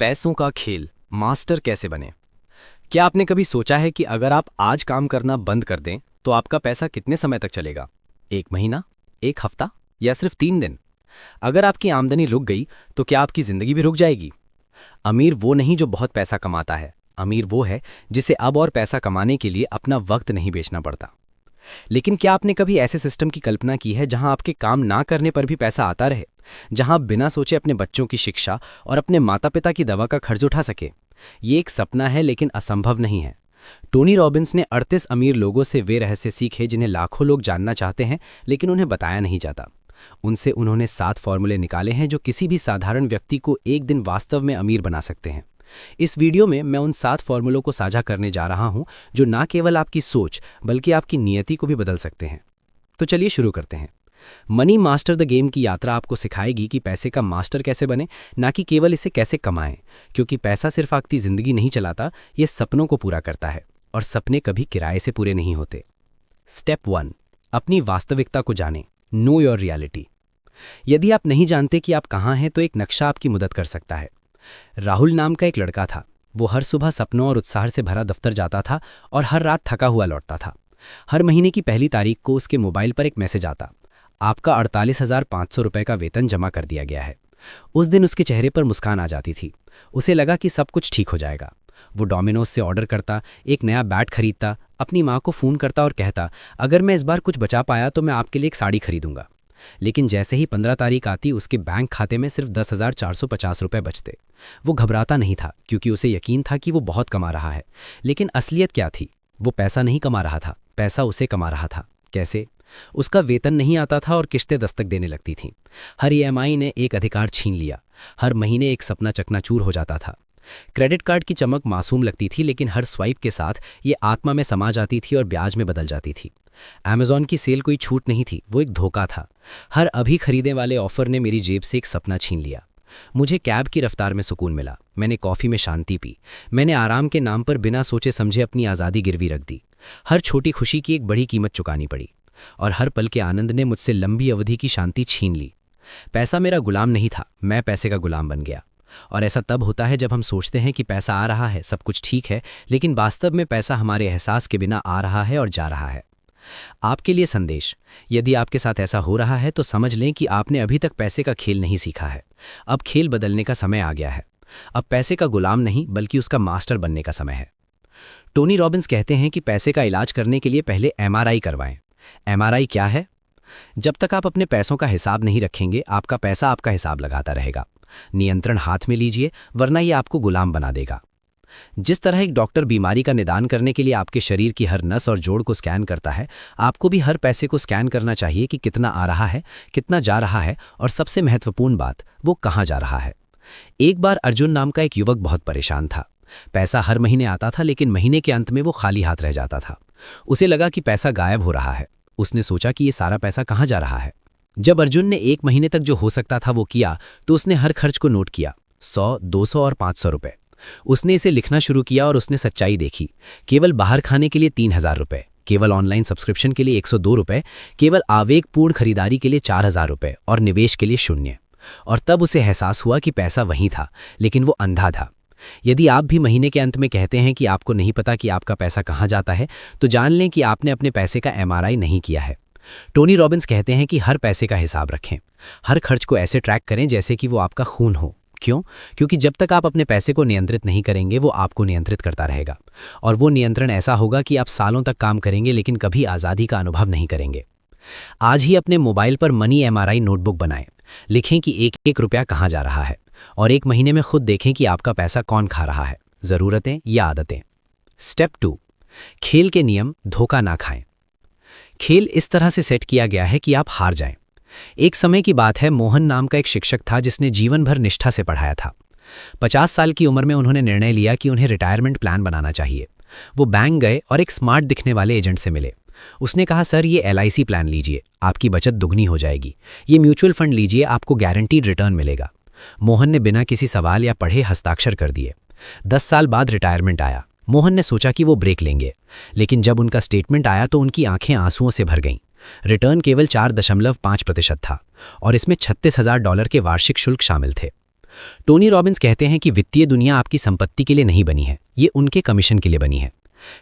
पैसों का खेल मास्टर कैसे बने। क्या आपने कभी सोचा है कि अगर आप आज काम करना बंद कर दें तो आपका पैसा कितने समय तक चलेगा? 1 महीना, 1 हफ्ता या सिर्फ 3 दिन? अगर आपकी आमदनी रुक गई तो क्या आपकी जिंदगी भी रुक जाएगी? अमीर वो नहीं जो बहुत पैसा कमाता है, अमीर वो है जिसे अब और पैसा कमाने के लिए अपना वक्त नहीं बेचना पड़ता। लेकिन क्या आपने कभी ऐसे सिस्टम की कल्पना की है जहां आपके काम ना करने पर भी पैसा आता रहे, जहां आप बिना सोचे अपने बच्चों की शिक्षा और अपने माता पिता की दवा का खर्च उठा सके? ये एक सपना है लेकिन असंभव नहीं है। टोनी रॉबिन्स ने 38 अमीर लोगों से वे रहस्य सीखे जिन्हें लाखों लोग जानना चाहते हैं लेकिन उन्हें बताया नहीं जाता। उनसे उन्होंने 7 फॉर्मूले निकाले हैं जो किसी भी साधारण व्यक्ति को एक दिन वास्तव में अमीर बना सकते हैं। इस वीडियो में मैं उन 7 फॉर्मूलों को साझा करने जा रहा हूं जो ना केवल आपकी सोच बल्कि आपकी नियति को भी बदल सकते हैं। तो चलिए शुरू करते हैं। मनी मास्टर द गेम की यात्रा आपको सिखाएगी कि पैसे का मास्टर कैसे बने, ना कि केवल इसे कैसे कमाएं, क्योंकि पैसा सिर्फ आपकी जिंदगी नहीं चलाता, ये सपनों को पूरा करता है और सपने कभी किराए से पूरे नहीं होते। स्टेप 1, अपनी वास्तविकता को जानें। Know your reality. यदि आप नहीं जानते कि आप कहाँ हैं तो एक नक्शा आपकी मदद कर सकता है। राहुल नाम का एक लड़का था। वो हर सुबह सपनों और उत्साह से भरा दफ्तर जाता था और हर रात थका हुआ लौटता था। हर महीने की पहली तारीख को उसके मोबाइल पर एक मैसेज आता, आपका 48,500 रुपये का वेतन जमा कर दिया गया है। उस दिन उसके चेहरे पर मुस्कान आ जाती थी। उसे लगा कि सब कुछ ठीक हो जाएगा। वो डोमिनोज से ऑर्डर करता, एक नया बैट खरीदता, अपनी माँ को फ़ोन करता और कहता, अगर मैं इस बार कुछ बचा पाया तो मैं आपके लिए एक साड़ी खरीदूंगा। लेकिन जैसे ही 15 तारीख आती उसके बैंक खाते में सिर्फ 10,450 रुपये बचते। वो घबराता नहीं था क्योंकि उसे यकीन था कि वो बहुत कमा रहा है। लेकिन असलियत क्या थी? वो पैसा नहीं कमा रहा था, पैसा उसे कमा रहा था। कैसे? उसका वेतन नहीं आता था और किस्तें दस्तक देने लगती थीं। हर ईएमआई ने एक अधिकार छीन लिया। हर महीने एक सपना चकनाचूर हो जाता था। क्रेडिट कार्ड की चमक मासूम लगती थी लेकिन हर स्वाइप के साथ ये आत्मा में समा जाती थी और ब्याज में बदल जाती थी। अमेज़ॉन की सेल कोई छूट नहीं थी, वो एक धोखा था। हर अभी खरीदने वाले ऑफर ने मेरी जेब से एक सपना छीन लिया। मुझे कैब की रफ्तार में सुकून मिला, मैंने कॉफ़ी में शांति पी, मैंने आराम के नाम पर बिना सोचे समझे अपनी आज़ादी गिरवी रख दी। हर छोटी खुशी की एक बड़ी कीमत चुकानी पड़ी और हर पल के आनंद ने मुझसे लंबी अवधि की शांति छीन ली। पैसा मेरा गुलाम नहीं था, मैं पैसे का गुलाम बन गया। और ऐसा तब होता है जब हम सोचते हैं कि पैसा आ रहा है, सब कुछ ठीक है, लेकिन वास्तव में पैसा हमारे एहसास के बिना आ रहा है और जा रहा है। आपके लिए संदेश, यदि आपके साथ ऐसा हो रहा है तो समझ लें कि आपने अभी तक पैसे का खेल नहीं सीखा है। अब खेल बदलने का समय आ गया है। अब पैसे का गुलाम नहीं बल्कि उसका मास्टर बनने का समय है। टोनी रॉबिन्स कहते हैं कि पैसे का इलाज करने के लिए पहले एमआरआई करवाएं। एमआरआई क्या है? जब तक आप अपने पैसों का हिसाब नहीं रखेंगे, आपका पैसा आपका हिसाब लगाता रहेगा। नियंत्रण हाथ में लीजिए, वरना ये आपको गुलाम बना देगा। जिस तरह एक डॉक्टर बीमारी का निदान करने के लिए आपके शरीर की हर नस और जोड़ को स्कैन करता है, आपको भी हर पैसे को स्कैन करना चाहिए कि कितना आ रहा है, कितना जा रहा है और सबसे महत्वपूर्ण बात, वो कहाँ जा रहा है। एक बार अर्जुन नाम का एक युवक बहुत परेशान था। पैसा हर महीने आता था लेकिन महीने के अंत में वो खाली हाथ रह जाता था। उसे लगा कि पैसा गायब हो रहा है। उसने सोचा कि ये सारा पैसा कहाँ जा रहा है। जब अर्जुन ने 1 महीने तक जो हो सकता था वो किया तो उसने हर खर्च को नोट किया, 100, 200 और 500 रुपये। उसने इसे लिखना शुरू किया और उसने सच्चाई देखी। केवल बाहर खाने के लिए 3,000 रुपये, केवल ऑनलाइन सब्सक्रिप्शन के लिए 102 रुपये, केवल आवेगपूर्ण खरीदारी के लिए 4,000 रुपये और निवेश के लिए 0। और तब उसे एहसास हुआ कि पैसा वहीं था लेकिन वो अंधा था। यदि आप भी महीने के अंत में कहते हैं कि आपको नहीं पता कि आपका पैसा कहाँ जाता है, तो जान लें कि आपने अपने पैसे का एमआरआई नहीं किया है। टोनी रॉबिन्स कहते हैं कि हर पैसे का हिसाब रखें। हर खर्च को ऐसे ट्रैक करें जैसे कि वो आपका खून हो। क्यों? क्योंकि जब तक आप अपने पैसे को नियंत्रित नहीं करेंगे, वो आपको नियंत्रित करता रहेगा। और वो नियंत्रण ऐसा होगा कि आप सालों तक काम करेंगे लेकिन कभी आज़ादी का अनुभव नहीं करेंगे। आज ही अपने मोबाइल पर मनी एमआरआई नोटबुक बनाएं। लिखें कि एक एक रुपया कहाँ जा रहा है और 1 महीने में खुद देखें कि आपका पैसा कौन खा रहा है, ज़रूरतें या आदतें। स्टेप 2, खेल के नियम, धोखा ना खाएं। खेल इस तरह से सेट किया गया है कि आप हार जाएं। एक समय की बात है, मोहन नाम का एक शिक्षक था जिसने जीवन भर निष्ठा से पढ़ाया था। 50 साल की उम्र में उन्होंने निर्णय लिया कि उन्हें रिटायरमेंट प्लान बनाना चाहिए। वो बैंक गए और एक स्मार्ट दिखने वाले एजेंट से मिले। उसने कहा, सर ये LIC प्लान लीजिए, आपकी बचत दुगनी हो जाएगी। ये म्यूचुअल फंड लीजिए, आपको गारंटीड रिटर्न मिलेगा। मोहन ने बिना किसी सवाल या पढ़े हस्ताक्षर कर दिए। 10 साल बाद रिटायरमेंट आया। मोहन ने सोचा कि वो ब्रेक लेंगे, लेकिन जब उनका स्टेटमेंट आया तो उनकी आंखें आंसुओं से भर गईं। रिटर्न केवल 4.5% था और इसमें $36,000 के वार्षिक शुल्क शामिल थे। टोनी रॉबिन्स कहते हैं कि वित्तीय दुनिया आपकी संपत्ति के लिए नहीं बनी है, ये उनके कमीशन के लिए बनी है।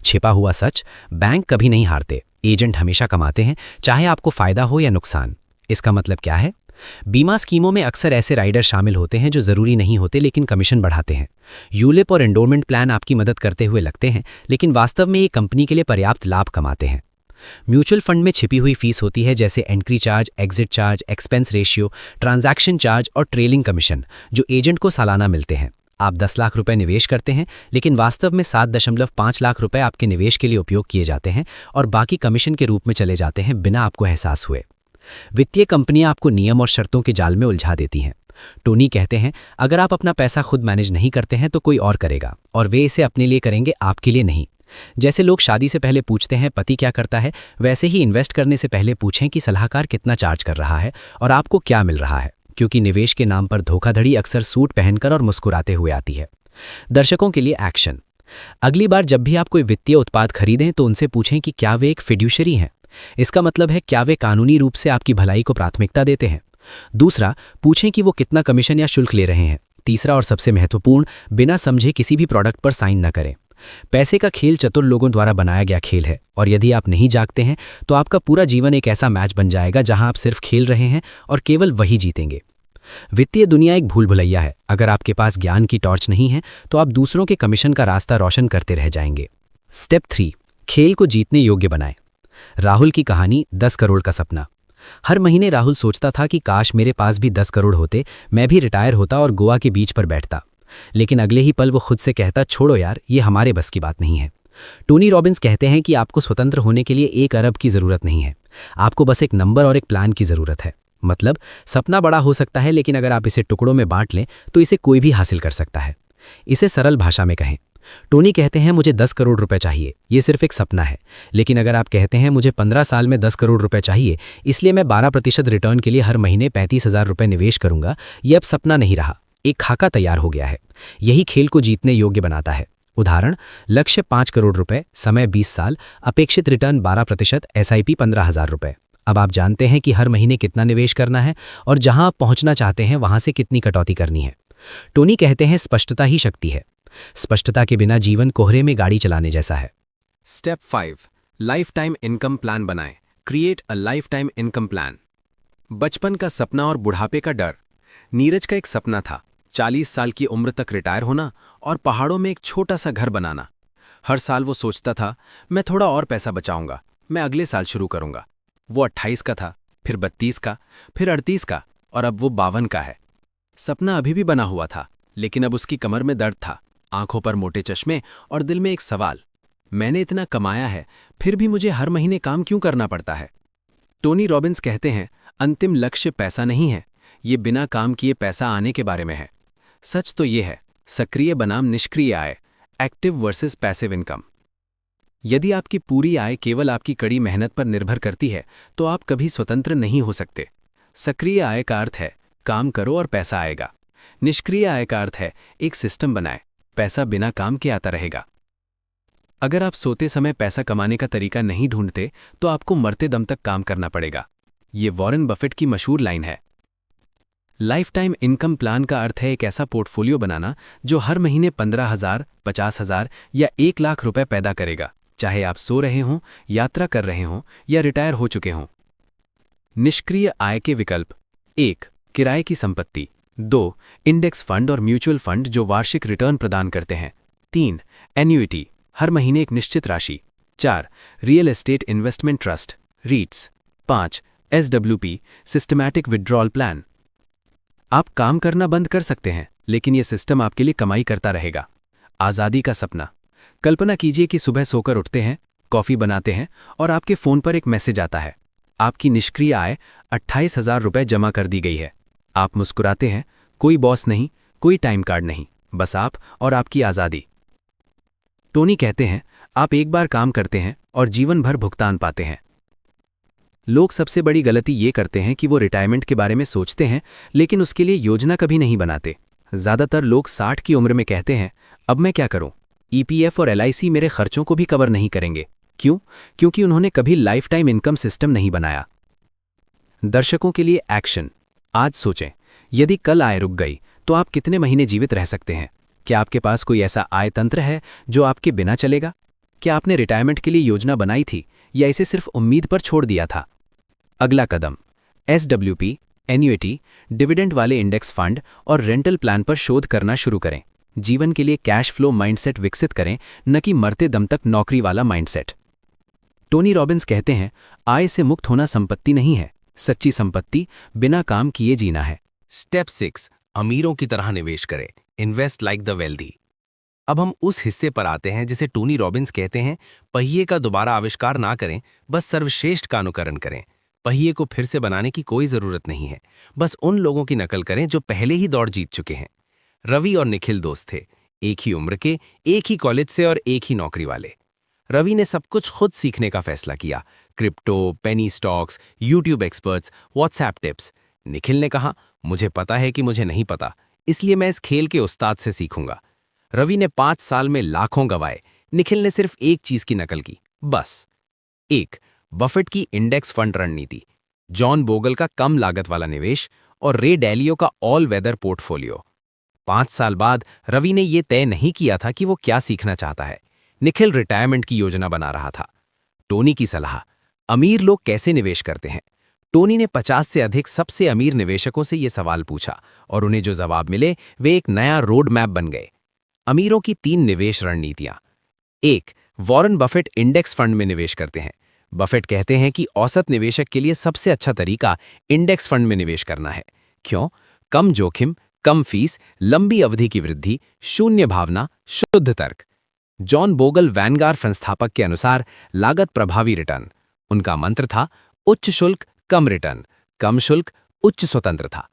छिपा हुआ सच, बैंक कभी नहीं हारते, एजेंट हमेशा कमाते हैं, चाहे आपको फायदा हो या नुकसान। इसका मतलब क्या है? बीमा स्कीमों में अक्सर ऐसे राइडर शामिल होते हैं जो जरूरी नहीं होते लेकिन कमीशन बढ़ाते हैं। यूलिप और एंडोमेंट प्लान आपकी मदद करते हुए लगते हैं, लेकिन वास्तव में ये कंपनी के लिए पर्याप्त लाभ कमाते हैं। म्यूचुअल फंड में छिपी हुई फीस होती है, जैसे entry charge, exit charge, expense ratio, transaction charge और ट्रेलिंग कमीशन, जो एजेंट को सालाना मिलते हैं। आप 10 लाख रुपए निवेश करते हैं, लेकिन वास्तव में 7.5 लाख रुपए आपके निवेश के लिए उपयोग किए जाते हैं और बाकी कमीशन के रूप में चले जाते हैं बिना आपको एहसास हुए। वित्तीय कंपनियां आपको नियम और शर्तों के जाल में उलझा देती हैं। टोनी कहते हैं, अगर आप अपना पैसा खुद मैनेज नहीं करते हैं तो कोई और करेगा, और वे इसे अपने लिए करेंगे, आपके लिए नहीं। जैसे लोग शादी से पहले पूछते हैं पति क्या करता है, वैसे ही इन्वेस्ट करने से पहले पूछें कि सलाहकार कितना चार्ज कर रहा है और आपको क्या मिल रहा है, क्योंकि निवेश के नाम पर धोखाधड़ी अक्सर सूट पहनकर और मुस्कुराते हुए आती है। दर्शकों के लिए एक्शन। अगली बार जब भी आप कोई वित्तीय उत्पाद खरीदें तो उनसे पूछें कि क्या वे एक फिड्यूशरी हैं। इसका मतलब है, क्या वे कानूनी रूप से आपकी भलाई को प्राथमिकता देते हैं। दूसरा, पूछें कि वो कितना कमीशन या शुल्क ले रहे हैं। तीसरा और सबसे महत्वपूर्ण, बिना समझे किसी भी प्रोडक्ट पर साइन न करें। पैसे का खेल चतुर लोगों द्वारा बनाया गया खेल है, और यदि आप नहीं जागते हैं तो आपका पूरा जीवन एक ऐसा मैच बन जाएगा जहां आप सिर्फ खेल रहे हैं और केवल वही जीतेंगे। वित्तीय दुनिया एक भूल भुलैया है। अगर आपके पास ज्ञान की टॉर्च नहीं है तो आप दूसरों के कमीशन का रास्ता रोशन करते रह जाएंगे। स्टेप 3, खेल को जीतने योग्य बनाएं। राहुल की कहानी, 10 करोड़ का सपना। हर महीने राहुल सोचता था कि काश मेरे पास भी 10 करोड़ होते, मैं भी रिटायर होता और गोवा के बीच पर बैठता। लेकिन अगले ही पल वो खुद से कहता, छोड़ो यार, ये हमारे बस की बात नहीं है। टोनी रॉबिन्स कहते हैं कि आपको स्वतंत्र होने के लिए 1 अरब की जरूरत नहीं है, आपको बस एक नंबर और एक प्लान की जरूरत है। मतलब, सपना बड़ा हो सकता है, लेकिन अगर आप इसे टुकड़ों में बांट लें तो इसे कोई भी हासिल कर सकता है। इसे सरल भाषा में कहें। टोनी कहते हैं, मुझे 10 करोड़ रुपए चाहिए, ये सिर्फ एक सपना है। लेकिन अगर आप कहते हैं, मुझे 15 साल में 10 करोड़ रुपए चाहिए, इसलिए मैं 12% रिटर्न के लिए हर महीने 35,000 रुपए निवेश करूंगा, ये अब सपना नहीं रहा, एक खाका तैयार हो गया है। यही खेल को जीतने योग्य बनाता है। उदाहरण, लक्ष्य 5 करोड़ रुपए, समय 20 साल, अपेक्षित रिटर्न 12%, SIP 15,000 रुपए। अब आप जानते हैं कि हर महीने कितना निवेश करना है और जहां आप पहुंचना चाहते हैं वहां से कितनी कटौती करनी है। टोनी कहते हैं, स्पष्टता ही शक्ति है। स्पष्टता के बिना जीवन कोहरे में गाड़ी चलाने जैसा है। Step 5, life time income plan बनाएं। Create a life time income plan. बचपन का सपना और बुढ़ापे का डर। नीरज का एक सपना था, 40 साल की उम्र तक रिटायर होना और पहाड़ों में एक छोटा सा घर बनाना। हर साल वो सोचता था, मैं थोड़ा और पैसा बचाऊंगा, मैं अगले साल शुरू करूंगा। वो 28 का था, फिर 32 का, फिर 38 का, और अब वो 52 का है। सपना अभी भी बना हुआ था, लेकिन अब उसकी कमर में दर्द था, आंखों पर मोटे चश्मे और दिल में एक सवाल, मैंने इतना कमाया है, फिर भी मुझे हर महीने काम क्यों करना पड़ता है। टोनी रॉबिन्स कहते हैं, अंतिम लक्ष्य पैसा नहीं है, ये बिना काम किए पैसा आने के बारे में है। सच तो ये है, सक्रिय बनाम निष्क्रिय आय, एक्टिव वर्सेस पैसिव इनकम। यदि आपकी पूरी आय केवल आपकी कड़ी मेहनत पर निर्भर करती है तो आप कभी स्वतंत्र नहीं हो सकते। सक्रिय आय का अर्थ है काम करो और पैसा आएगा। निष्क्रिय आय का अर्थ है एक सिस्टम बनाए, पैसा बिना काम के आता रहेगा। अगर आप सोते समय पैसा कमाने का तरीका नहीं ढूंढते तो आपको मरते दम तक काम करना पड़ेगा। ये वॉरेन बफेट की मशहूर लाइन है। लाइफ टाइम इनकम प्लान का अर्थ है एक ऐसा पोर्टफोलियो बनाना जो हर महीने 15,000, 50,000 या 1 लाख रुपए पैदा करेगा, चाहे आप सो रहे हों, यात्रा कर रहे हों या रिटायर हो चुके हों। निष्क्रिय आय के विकल्प: 1. किराए की संपत्ति। 2. इंडेक्स फंड और म्यूचुअल फंड जो वार्षिक रिटर्न प्रदान करते हैं। 3. एन्युइटी, हर महीने एक निश्चित राशि। 4. Real estate investment trust, रीट्स। 5. SWP, systematic withdrawal plan. आप काम करना बंद कर सकते हैं, लेकिन यह सिस्टम आपके लिए कमाई करता रहेगा। आज़ादी का सपना। कल्पना कीजिए कि सुबह सोकर उठते हैं, कॉफ़ी बनाते हैं और आपके फ़ोन पर एक मैसेज आता है, आपकी निष्क्रिय आय 28,000 रुपये जमा कर दी गई है। आप मुस्कुराते हैं, कोई बॉस नहीं, कोई टाइम कार्ड नहीं, बस आप और आपकी आज़ादी। टोनी कहते हैं, आप एक बार काम करते हैं और जीवन भर भुगतान पाते हैं। लोग सबसे बड़ी गलती ये करते हैं कि वो रिटायरमेंट के बारे में सोचते हैं, लेकिन उसके लिए योजना कभी नहीं बनाते। ज़्यादातर लोग 60 की उम्र में कहते हैं, अब मैं क्या करूं? EPF और LIC मेरे खर्चों को भी कवर नहीं करेंगे। क्यों? क्योंकि उन्होंने कभी लाइफ टाइम इनकम सिस्टम नहीं बनाया। दर्शकों के लिए एक्शन। आज सोचें, यदि कल आय रुक गई तो आप कितने महीने जीवित रह सकते हैं? क्या आपके पास कोई ऐसा आय तंत्र है जो आपके बिना चलेगा? क्या आपने रिटायरमेंट के लिए योजना बनाई थी या इसे सिर्फ उम्मीद पर छोड़ दिया था? अगला कदम, SWP, एन्युइटी, डिविडेंड वाले इंडेक्स फंड और रेंटल प्लान पर शोध करना शुरू करें। जीवन के लिए कैश फ्लो माइंडसेट विकसित करें, न कि मरते दम तक नौकरी वाला माइंडसेट। टोनी रॉबिन्स कहते हैं, आय से मुक्त होना संपत्ति नहीं है, सच्ची संपत्ति बिना काम किए जीना है। स्टेप 6, अमीरों की तरह निवेश करें, इन्वेस्ट लाइक द वेल्दी। अब हम उस हिस्से पर आते हैं जिसे टोनी रॉबिन्स कहते हैं, पहिए का दोबारा आविष्कार ना करें, बस सर्वश्रेष्ठ का अनुकरण करें। पहिए को फिर से बनाने की कोई जरूरत नहीं है, बस उन लोगों की नकल करें जो पहले ही दौड़ जीत चुके हैं। रवि और निखिल दोस्त थे, एक ही उम्र के, एक ही कॉलेज से और एक ही नौकरी वाले। रवि ने सब कुछ खुद सीखने का फैसला किया, crypto, penny stocks, YouTube experts, WhatsApp tips. Nikhil ने कहा, मुझे पता है कि मुझे नहीं पता, इसलिए मैं इस खेल के उस्ताद से सीखूंगा। रवि ने 5 साल में लाखों गंवाए, निखिल ने सिर्फ एक चीज की नकल की, बस। 1, बफेट की इंडेक्स फंड रणनीति, जॉन बोगल का कम लागत वाला निवेश और रे डैलियो का ऑल वेदर पोर्टफोलियो। 5 साल बाद रवि ने यह तय नहीं किया था कि वो क्या सीखना चाहता है। निखिल रिटायरमेंट की योजना बना रहा था। टोनी की सलाह, अमीर लोग कैसे निवेश करते हैं? टोनी ने 50 से अधिक सबसे अमीर निवेशकों से यह सवाल पूछा और उन्हें जो जवाब मिले वे एक नया रोड मैप बन गए। अमीरों की 3 निवेश रणनीतियां। 1, वॉरेन बफेट इंडेक्स फंड में निवेश करते हैं। बफेट कहते हैं कि औसत निवेशक के लिए सबसे अच्छा तरीका इंडेक्स फंड में निवेश करना है। क्यों? कम जोखिम, कम फीस, लंबी अवधि की वृद्धि, शून्य भावना, शुद्ध तर्क। जॉन बोगल वैनगार्ड संस्थापक के अनुसार लागत प्रभावी रिटर्न। उनका मंत्र था, उच्च शुल्क कम रिटर्न, कम शुल्क उच्च स्वतंत्रता।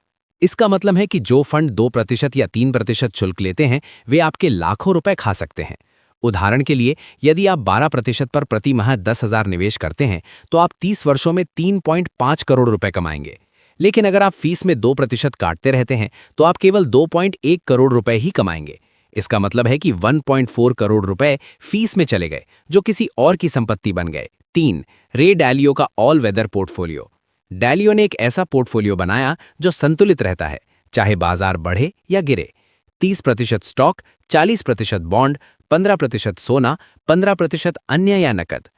इसका मतलब है कि जो फंड 2% या 3% शुल्क लेते हैं वे आपके लाखों रुपए खा सकते हैं। उदाहरण के लिए, यदि आप 12% पर प्रति माह 10,000 निवेश करते हैं तो आप 30 वर्षों में 3.5 करोड़ रुपए कमाएंगे। लेकिन अगर आप फीस में 2% काटते रहते हैं तो आप केवल 2.1 करोड़ रुपए ही कमाएंगे। इसका मतलब है कि 1.4 करोड़ रुपए फीस में चले गए जो किसी और की संपत्ति बन गए। 3, रे डैलियो का ऑल वेदर पोर्टफोलियो। डैलियो ने एक ऐसा पोर्टफोलियो बनाया जो संतुलित रहता है, चाहे बाजार बढ़े या गिरे। 30% स्टॉक, 40% बॉन्ड, 15% सोना, 15% अन्य या नकद।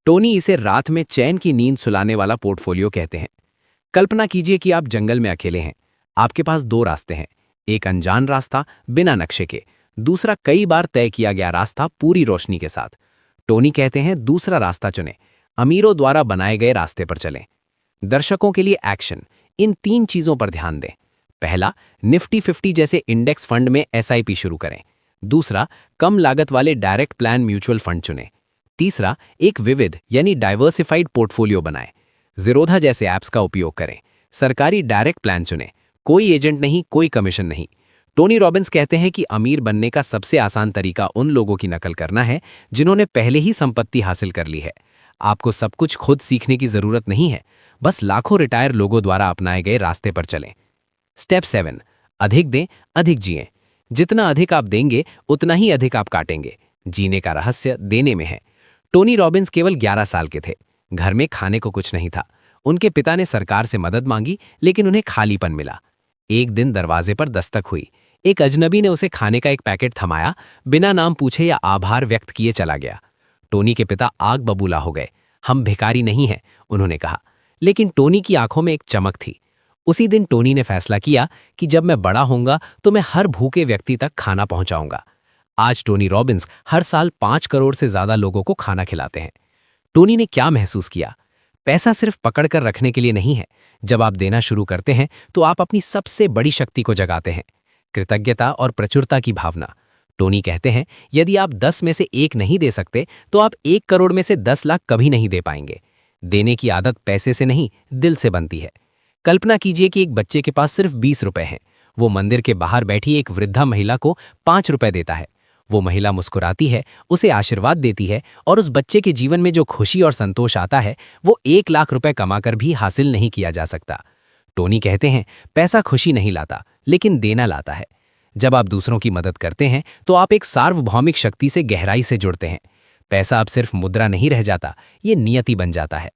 टोनी इसे रात में चैन की नींद सुलाने वाला पोर्टफोलियो कहते हैं। कल्पना कीजिए कि आप जंगल में अकेले हैं। आपके पास 2 रास्ते हैं, एक अनजान रास्ता बिना नक्शे के, दूसरा कई बार तय किया गया रास्ता पूरी रोशनी के साथ। टोनी कहते हैं दूसरा रास्ता चुनें, अमीरों द्वारा बनाए गए रास्ते पर चलें। दर्शकों के लिए एक्शन, इन 3 चीजों पर ध्यान दें। पहला, निफ्टी 50 जैसे इंडेक्स फंड में SIP शुरू करें। दूसरा, कम लागत वाले डायरेक्ट प्लान म्यूचुअल फंड चुनें। तीसरा, एक विविध यानी डाइवर्सिफाइड पोर्टफोलियो बनाएं। ज़ीरोधा जैसे ऐप्स का उपयोग करें। सरकारी डायरेक्ट प्लान चुनें, कोई एजेंट नहीं, कोई कमीशन नहीं। टोनी रॉबिन्स कहते हैं कि अमीर बनने का सबसे आसान तरीका उन लोगों की नकल करना है जिन्होंने पहले ही संपत्ति हासिल कर ली है। आपको सब कुछ खुद सीखने की जरूरत नहीं है, बस लाखों रिटायर लोगों द्वारा अपनाए गए रास्ते पर चलें। स्टेप 7, अधिक दें, अधिक जिएं। जितना अधिक आप देंगे उतना ही अधिक आप काटेंगे। जीने का रहस्य देने में है। टोनी रॉबिन्स केवल 11 साल के थे। घर में खाने को कुछ नहीं था। उनके पिता ने सरकार से मदद मांगी लेकिन उन्हें खालीपन मिला। एक दिन दरवाजे पर दस्तक हुई। एक अजनबी ने उसे खाने का एक पैकेट थमाया, बिना नाम पूछे या आभार व्यक्त किए चला गया। टोनी के पिता आग बबूला हो गए। हम भिखारी नहीं हैं, उन्होंने कहा। लेकिन टोनी की आंखों में एक चमक थी। उसी दिन टोनी ने फैसला किया कि जब मैं बड़ा होऊंगा तो मैं हर भूखे व्यक्ति तक खाना पहुंचाऊंगा। आज टोनी रॉबिन्स हर साल 5 करोड़ से ज्यादा लोगों को खाना खिलाते हैं। टोनी ने क्या महसूस किया? पैसा सिर्फ पकड़कर रखने के लिए नहीं है। जब आप देना शुरू करते हैं तो आप अपनी सबसे बड़ी शक्ति को जगाते हैं, कृतज्ञता और प्रचुरता की भावना। टोनी कहते हैं, यदि आप 10 में से 1 नहीं दे सकते तो आप 1 करोड़ में से 10 लाख कभी नहीं दे पाएंगे। देने की आदत पैसे से नहीं, दिल से बनती है। कल्पना कीजिए कि एक बच्चे के पास सिर्फ 20 रुपए हैं। वो मंदिर के बाहर बैठी एक वृद्धा महिला को 5 रुपए देता है। वो महिला मुस्कुराती है, उसे आशीर्वाद देती है और उस बच्चे के जीवन में जो खुशी और संतोष आता है वो 1 लाख रुपए कमाकर भी हासिल नहीं किया जा सकता। टोनी कहते हैं, पैसा खुशी नहीं लाता, लेकिन देना लाता है। जब आप दूसरों की मदद करते हैं तो आप एक सार्वभौमिक शक्ति से गहराई से जुड़ते हैं। पैसा अब सिर्फ मुद्रा नहीं रह जाता, ये नियति बन जाता है।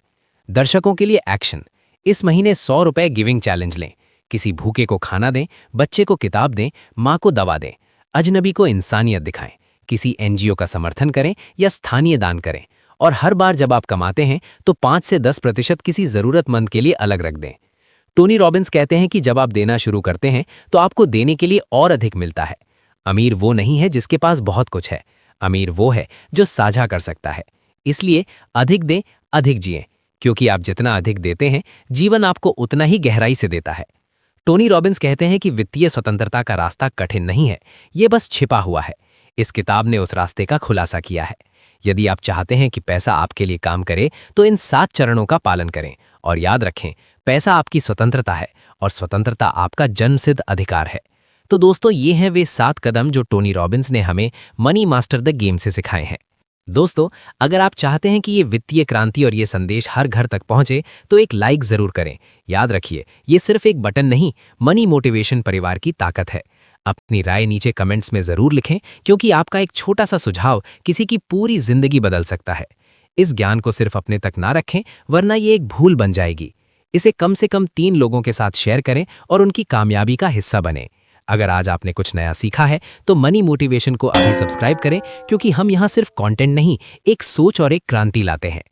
दर्शकों के लिए एक्शन, इस महीने 100 रुपए गिविंग चैलेंज लें। किसी भूखे को खाना दें, बच्चे को किताब दें, माँ को दवा दें, अजनबी को इंसानियत दिखाएं, किसी एनजीओ का समर्थन करें या स्थानीय दान करें। और हर बार जब आप कमाते हैं तो 5 से 10% किसी जरूरतमंद के लिए अलग रख दें। टोनी रॉबिन्स कहते हैं कि जब आप देना शुरू करते हैं तो आपको देने के लिए और अधिक मिलता है। अमीर वो नहीं है जिसके पास बहुत कुछ है, अमीर वो है जो साझा कर सकता है। इसलिए अधिक दें, अधिक जिएं, क्योंकि आप जितना अधिक देते हैं जीवन आपको उतना ही गहराई से देता है। टोनी रॉबिन्स कहते हैं कि वित्तीय स्वतंत्रता का रास्ता कठिन नहीं है, ये बस छिपा हुआ है। इस किताब ने उस रास्ते का खुलासा किया है। यदि आप चाहते हैं कि पैसा आपके लिए काम करे तो इन 7 चरणों का पालन करें और याद रखें, पैसा आपकी स्वतंत्रता है और स्वतंत्रता आपका जन्मसिद्ध अधिकार है। तो दोस्तों, ये हैं वे 7 कदम जो टोनी रॉबिन्स ने हमें मनी मास्टर द गेम से सिखाए हैं। दोस्तों, अगर आप चाहते हैं कि ये वित्तीय क्रांति और ये संदेश हर घर तक पहुंचे तो एक लाइक जरूर करें। याद रखिए, ये सिर्फ एक बटन नहीं, मनी मोटिवेशन परिवार की ताकत है। अपनी राय नीचे कमेंट्स में जरूर लिखें, क्योंकि आपका एक छोटा सा सुझाव किसी की पूरी जिंदगी बदल सकता है। इस ज्ञान को सिर्फ अपने तक ना रखें, वरना ये एक भूल बन जाएगी। इसे कम से कम 3 लोगों के साथ शेयर करें और उनकी कामयाबी का हिस्सा बने। अगर आज आपने कुछ नया सीखा है तो मनी मोटिवेशन को अभी सब्सक्राइब करें, क्योंकि हम यहाँ सिर्फ कंटेंट नहीं, एक सोच और एक क्रांति लाते हैं।